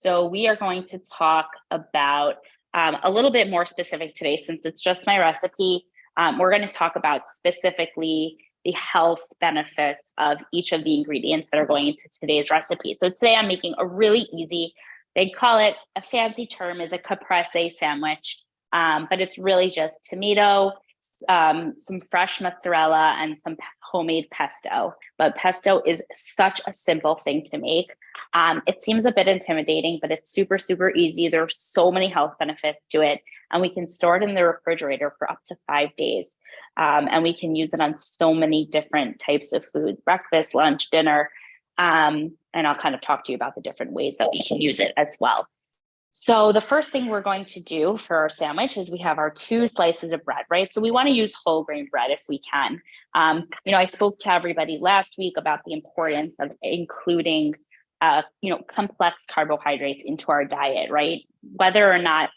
So we are going to talk about a little bit more specific today, since it's just my recipe. We're going to talk about specifically the health benefits of each of the ingredients that are going into today's recipe. So today I'm making a really easy, they call it, a fancy term is a Caprese sandwich, but it's really just tomato, some fresh mozzarella, and some homemade pesto. But pesto is such a simple thing to make. It seems a bit intimidating, but it's super, super easy. There's so many health benefits to it, and we can store it in the refrigerator for up to 5 days. And we can use it on so many different types of foods: breakfast, lunch, dinner. And I'll kind of talk to you about the different ways that we can use it as well. So the first thing we're going to do for our sandwich is we have our 2 slices of bread, right? So we want to use whole grain bread if we can. I spoke to everybody last week about the importance of including, complex carbohydrates into our diet, right? Whether or not,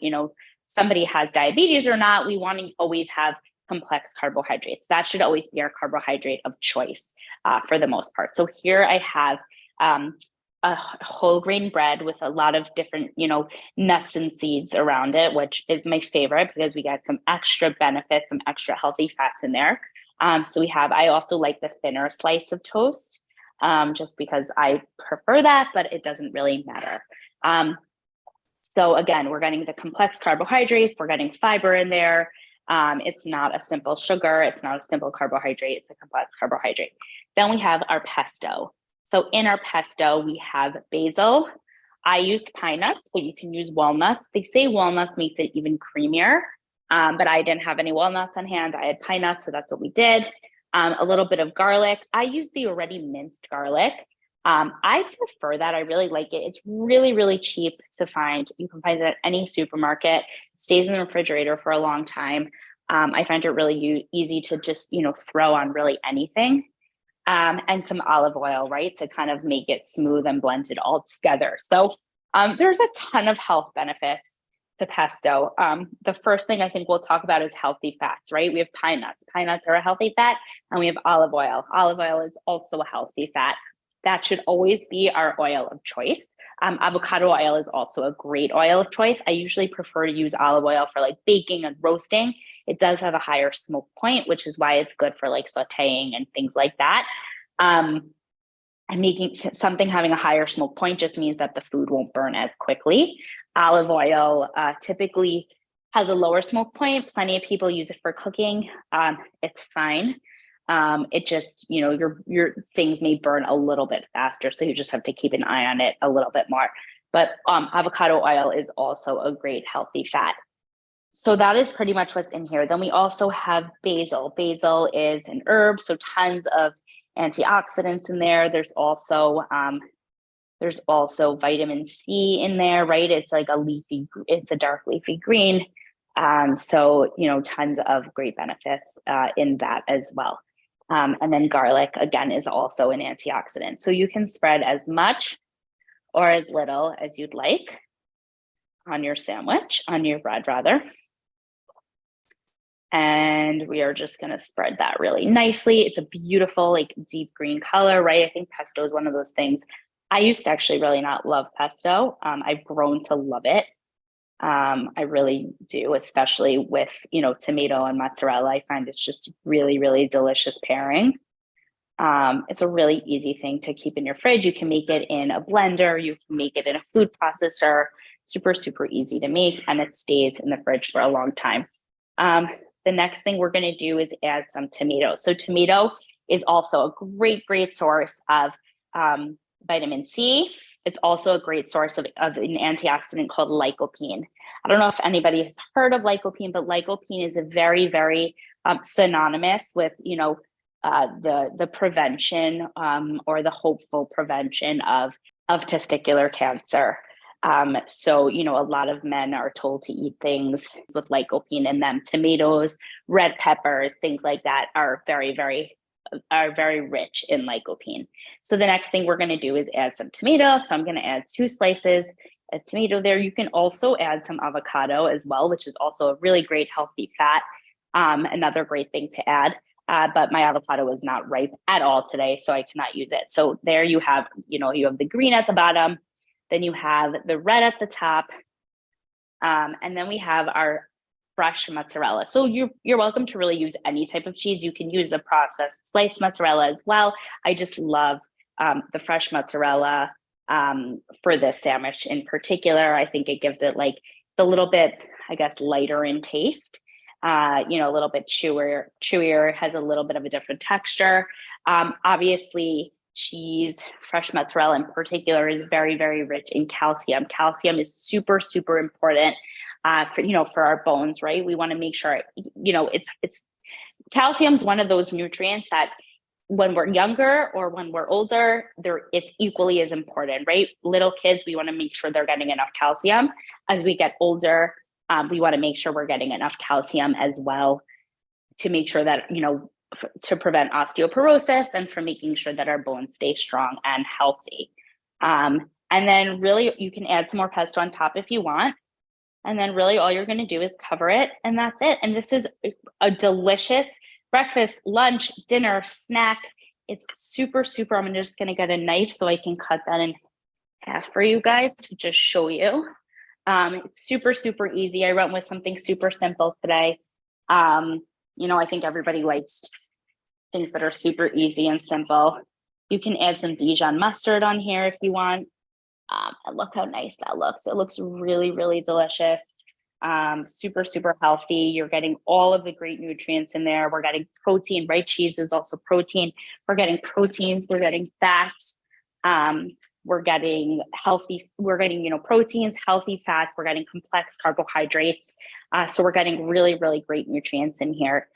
somebody has diabetes or not, we want to always have complex carbohydrates. That should always be our carbohydrate of choice for the most part. So here I have a whole grain bread with a lot of different, nuts and seeds around it, which is my favorite because we get some extra benefits, some extra healthy fats in there. I also like the thinner slice of toast, just because I prefer that, but it doesn't really matter. So again, we're getting the complex carbohydrates, we're getting fiber in there. It's not a simple sugar, it's not a simple carbohydrate, it's a complex carbohydrate. Then we have our pesto. So in our pesto, we have basil. I used pine nuts, but you can use walnuts. They say walnuts makes it even creamier, but I didn't have any walnuts on hand. I had pine nuts, so that's what we did. A little bit of garlic. I used the already minced garlic. I prefer that. I really like it. It's really, really cheap to find. You can find it at any supermarket. It stays in the refrigerator for a long time. I find it really easy to just, throw on really anything. And some olive oil, right, to kind of make it smooth and blend it all together. So there's a ton of health benefits to pesto. The first thing I think we'll talk about is healthy fats, right? We have pine nuts. Pine nuts are a healthy fat, and we have olive oil. Olive oil is also a healthy fat. That should always be our oil of choice. Avocado oil is also a great oil of choice. I usually prefer to use olive oil for like baking and roasting. It does have a higher smoke point, which is why it's good for like sauteing and things like that. And making something having a higher smoke point just means that the food won't burn as quickly. Olive oil typically has a lower smoke point. Plenty of people use it for cooking. It's fine. It just, your things may burn a little bit faster. So you just have to keep an eye on it a little bit more. But avocado oil is also a great healthy fat. So that is pretty much what's in here. Then we also have basil. Basil is an herb, so tons of antioxidants in there. There's also vitamin C in there, right? It's like it's a dark leafy green. So, tons of great benefits in that as well. And then garlic, again, is also an antioxidant. So you can spread as much or as little as you'd like on your sandwich, on your bread rather. And we are just going to spread that really nicely. It's a beautiful, like deep green color, right? I think pesto is one of those things. I used to actually really not love pesto. I've grown to love it. I really do, especially with, tomato and mozzarella. I find it's just really, really delicious pairing. It's a really easy thing to keep in your fridge. You can make it in a blender. You can make it in a food processor. Super, super easy to make, and it stays in the fridge for a long time. The next thing we're going to do is add some tomato. So tomato is also a great, great source of vitamin C. It's also a great source of an antioxidant called lycopene. I don't know if anybody has heard of lycopene, but lycopene is a very, very synonymous with, the prevention or the hopeful prevention of testicular cancer. So, a lot of men are told to eat things with lycopene in them. Tomatoes, red peppers, things like that are very, very rich in lycopene. So the next thing we're going to do is add some tomato. So I'm going to add 2 slices of tomato there. You can also add some avocado as well, which is also a really great healthy fat. Another great thing to add. But my avocado was not ripe at all today, so I cannot use it. So there you have, you have the green at the bottom. Then you have the red at the top. And then we have our fresh mozzarella. So you're welcome to really use any type of cheese. You can use the processed sliced mozzarella as well. I just love the fresh mozzarella for this sandwich in particular. I think it gives it like, it's a little bit, I guess, lighter in taste. A little bit chewier, has a little bit of a different texture. Obviously, cheese, fresh mozzarella in particular, is very, very rich in calcium. Calcium is super, super important for our bones, right? We want to make sure, it's calcium is one of those nutrients that when we're younger or when we're older, it's equally as important, right? Little kids, we want to make sure they're getting enough calcium. As we get older, we want to make sure we're getting enough calcium as well to make sure that, to prevent osteoporosis and for making sure that our bones stay strong and healthy. And then really you can add some more pesto on top if you want. And then really all you're going to do is cover it, and that's it. And this is a delicious breakfast, lunch, dinner, snack. It's super, super. I'm just going to get a knife so I can cut that in half for you guys to just show you. It's super, super easy. I went with something super simple today. I think everybody likes things that are super easy and simple. You can add some Dijon mustard on here if you want. And look how nice that looks. It looks really, really delicious. Super, super healthy. You're getting all of the great nutrients in there. We're getting protein, right? Cheese is also protein. We're getting protein. We're getting fats. We're getting healthy. We're getting, proteins, healthy fats. We're getting complex carbohydrates. So we're getting really, really great nutrients in here.